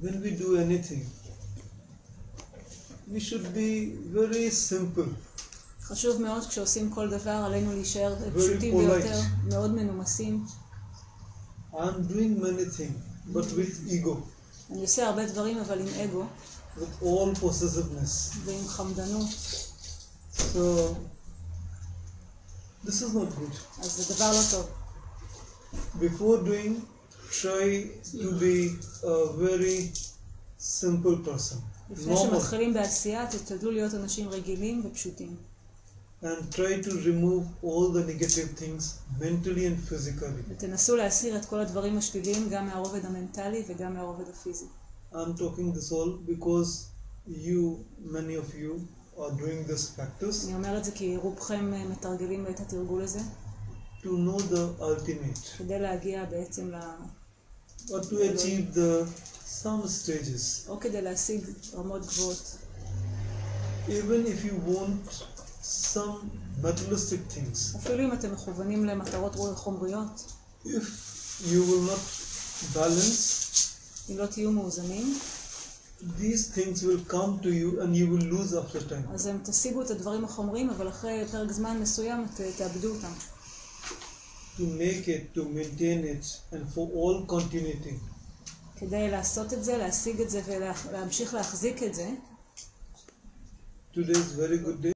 when we do anything, we should be very simple. חשוב מאוד כשעושים כל דבר, עלינו להישאר פשוטים ביותר, מאוד מנומסים. I'm doing many things, but with ego. אני עושה הרבה דברים אבל עם אגו. With all possessiveness. ועם חמדנות. So, this is not good. אז זה דבר לא טוב. Before doing, try to be a very simple person. לפני שמתחילים בעשייה, תתדלו להיות אנשים רגילים ופשוטים. And try to remove all the negative things mentally and physically. ותנסו להסיר את כל הדברים השליליים גם מהרובד המנטלי וגם מהרובד הפיזי. I'm talking this all because many of you are doing this practice. אני אומר את זה כי רובכם מתרגלים את התרגול הזה. To know the ultimate. כדי להגיע בעצם Or to achieve some stages. או כדי להשיג רמות גבוהות. Even if you want some materialistic things. אפילו אם אתם מכוונים למטרות חומריות. If you will not balance. אם לא תהיו מאוזנים. These things will come to you and you will lose after time. אז הם תשיגו את הדברים החומריים, אבל אחרי פרק זמן מסוים תאבדו אותם. To make it, to maintain it, and for all continuity. כדי לעשות את זה, להשיג את זה ולהמשיך להחזיק את זה. Today is very good day.